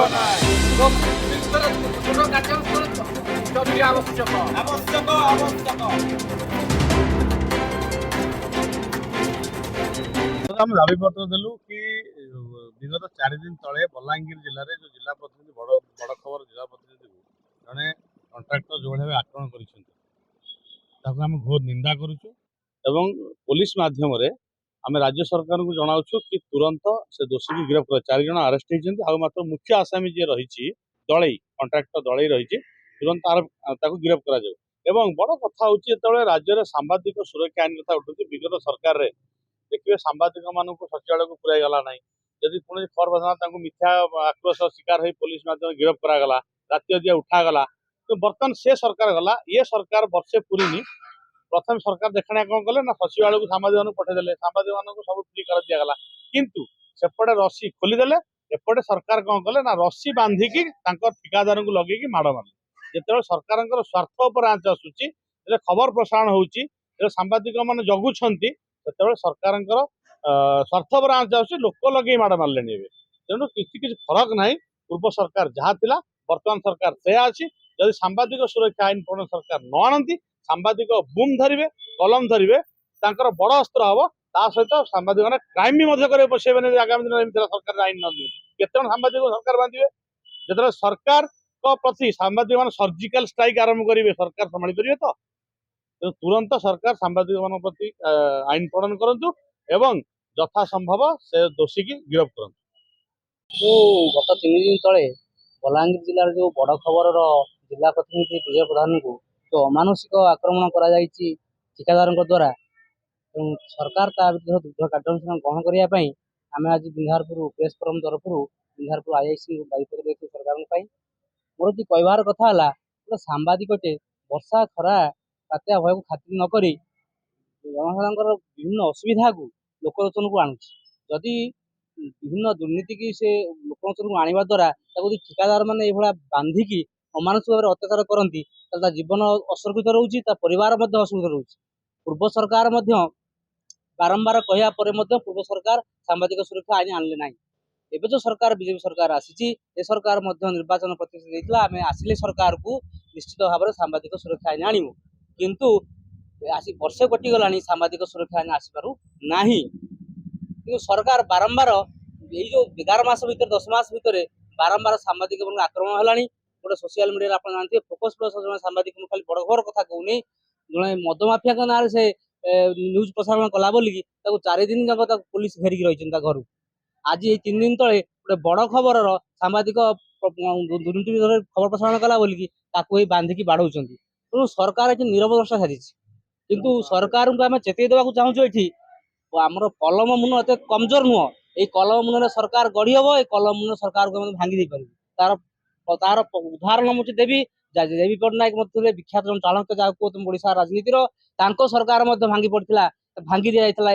आम दाबीपत्र देलु कि विगत 4 दिन तले बलांगीर जिले में जो जिला प्रतिनिधि बड़ बड़ खबर जिला प्रतिनिधि को जड़े कंट्राक्टर जो भाव आक्रमण कर घोर निंदा करुचु एवं पुलिस माध्यम आम राज्य सरकार को जनावु कि तुरंत से दोषी की गिरफ्त कर 4 जन अरेस्ट होती मात्र मुख्य आसामी जी रही दलई कंट्राक्टर दलई रही तुरंत गिरफ्त कर बड़ कथा हूँ राज्य में सांबादिक सुरक्षा आईन कथा उठू विगत सरकार रे देखिए सांबादिक मान सचिवालय को पुराई गला ना जदि कौन खबर बदना मिथ्या आक्रोश शिकार हो पुलिस माध्यम गिरफ्त करागला राति अधिया उठागला तो बर्तमान से सरकार गला ये सरकार वर्षे पूरी प्रथम सरकार देखा कौन कले ना सचिवालय को सांबादिक पठेदेले सांबादिक मान सब फ्री कर दिगला किंतु सेपटे रसी खोलीदेले एपटे सरकार कौन कले ना रसी बांधिकी ठिकादार को लगे माड़ मारे जो सरकार स्वार्थ पर आंच आसूची खबर प्रसारण होची सांबादिक मान जगुंट से सरकार स्वार्थपर आंच आस लोक लगे माड़ मारे तेणु किसी फरक ना पूर्व सरकार जहाँ थिला वर्तमान सरकार से अच्छी जदि सांबादिक सुरक्षा आईन प्रणाली सरकार न आनती सांबादिक बूम धरिवे कलम धरिवे तांकर बड़ अस्त्र हम ता सहित सांबादिक मैंने क्राइम भी करे आगामी दिन सरकार आईन न दिखती केत सांबादिक सरकार बांधे जो सरकार प्रति सांबादिक मान सर्जिकल स्ट्राइक आरंभ करेंगे सरकार संभाली पारे तो तुरंत सरकार सांबादिक मान प्रति आईन प्रणयन करूँ एवं यथा संभव से दोषी की गिरफ्त करूँ। गत 3 दिन तले बलांगीर जिलार जो बड़ खबर जिला प्रतिनिधि विजय प्रधान को जो अमानुषिक आक्रमण कर ठिकादार द्वारा सरकार ता विरुद्ध दृढ़ कार्यानुष्ठान ग्रहण करने आम आज बिंधारपुर प्रेस फोरम तरफ बिंधारपुर आईआईसी दायित्व देखिए सरकार मोर जी कहबार कथा है सांबादिकटे वर्षा खरा बात्या भय को खातिर नक जनसाधारण विभिन्न असुविधा को लोकलोचन को आणुची विभिन्न दुर्नीति की से लोकलोचन को आने द्वारा ठिकादार मैंने बांधिकी अमानुषिक भाव अत्याचार करती जीवन असुरक्षित रोचे परिवार असुरक्षित रोचे पूर्व सरकार बारंबार कहया पूर्व सरकार सांबादिक सुरक्षा आईन आनले ना एवं जो सरकार बीजेपी सरकार आसी सरकार निर्वाचन प्रतिश्रुति आम आसिले सरकार को निश्चित भाव में सांबादिक सुरक्षा आईन आणु किंतु आसी वर्षे कटिगला सांबादिक सुरक्षा आईन आसपारू ना कि सरकार बारंबार ये जो 11 मास भर 10 मास भितर बारंबार सांबादिक आक्रमण है गोटे सोशल मीडिया आप जानते फोकस प्लस जो सांबादिक खाली बड़ खबर कथा कहूनी जो मद माफिया का ना से न्यूज प्रसारण कला बोलिकी 4 दिन जाक पुलिस घेरिकी रही घर आज ये 3 दिन तले गोटे बड़ खबर सांबादिक दुर्नीति खबर प्रसारण कला बोलिकी बांधिकी बाढ़ तेणु सरकार ये नीरव दर्शा सारी किंतु सरकार को आम चेतई देवाक चाहूँ ये आमर कलम मुन एत कमजोर नुह ये कलम मुन सरकार गढ़ी हम ये कलम मुन सरकार को भांगी पार तार तार उदाहरण मुझे देवी देवी पट्टनायक विख्यात जन चाणक्य जहाँ ओडिशा राजनीतिर सरकार भांगी पड़ता भांगी दि जाता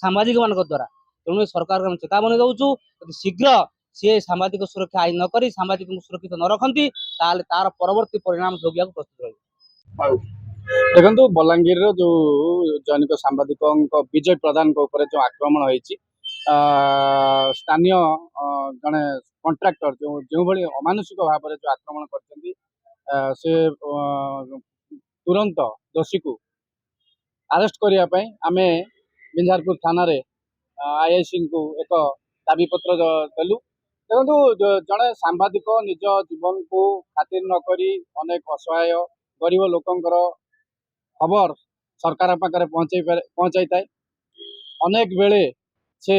सांबादिक मान द्वारा तेणु सरकार को चेतावनी दौचु शीघ्र सी सांबादिक सुरक्षा आईन नक सांबादिक सुरक्षित न रखती तार परवर्ती परिणाम भोगिया प्रस्तुत रही। देखो बलांगीर जो जैनिक सांबादिक विजय प्रधान ऊपर जो आक्रमण होती स्थानीय जड़े कंट्राक्टर जो भाई अमानुषिक भाव जो आक्रमण कर तुरंत दोषी को अरेस्ट करने आम बिंझारपुर थाना आईआईसी को एक दाबीपत्र देलु देखो जड़े सांबादिक निज जीवन को खातिर नक अनेक असहाय गरीब लोकंकर खबर सरकार पाखे पहुँचाई थाए अनेक बेले से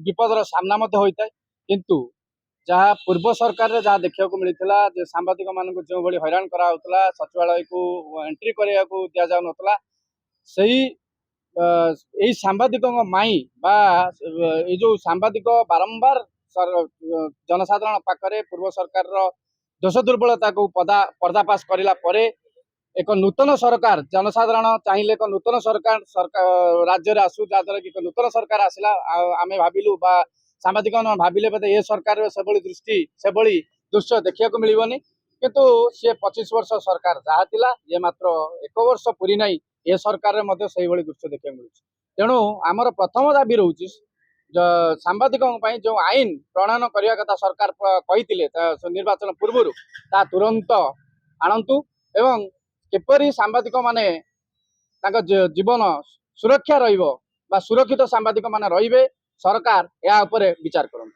विपदर सामना होता है किंतु जहाँ पूर्व सरकार रे जहाँ देखा मिलता सांबादिक मान जो भाई हैरान कराला सचिवालय को एंट्री करने को दि जाऊला यही सांबादिक माई बा ये जो सांबादिक बारंबार जनसाधारण पाखे पूर्व सरकार दोष दुर्बलता को पर्दाफाश करला एक नूतन सरकार जनसाधारण चाहिए एक नूतन सरकार राज्य में आसू जहाँद्वारा कि नूतन सरकार आसला आम भाविलु सांबादिक भाविले बोधे ये सरकार से दृष्टि से दृश्य देखा मिलनी किंतु सी 25 वर्ष सरकार जहाँ थिला ये मात्र 1 वर्ष पूरी ना ये सरकार में से दृश्य देखा मिलूँ तेणु आमर प्रथम दाबी रोचे ସାମ୍ବାଦିକଙ୍କ ପାଇଁ ଯେଉଁ ଆଇନ ପ୍ରଣୟନ କରିବା କଥା ସରକାର କହିଥିଲେ ନିର୍ବାଚନ ପୂର୍ବରୁ ତା ତୁରନ୍ତ ଆଣନ୍ତୁ ଏବଂ କିପରି ସାମ୍ବାଦିକ ମାନେ ତାଙ୍କ ଜୀବନ ସୁରକ୍ଷା ରହିବ ବା ସୁରକ୍ଷିତ ସାମ୍ବାଦିକ ମାନେ ରହିବେ ସରକାର ଏହା ଉପରେ ବିଚାର କରନ୍ତୁ।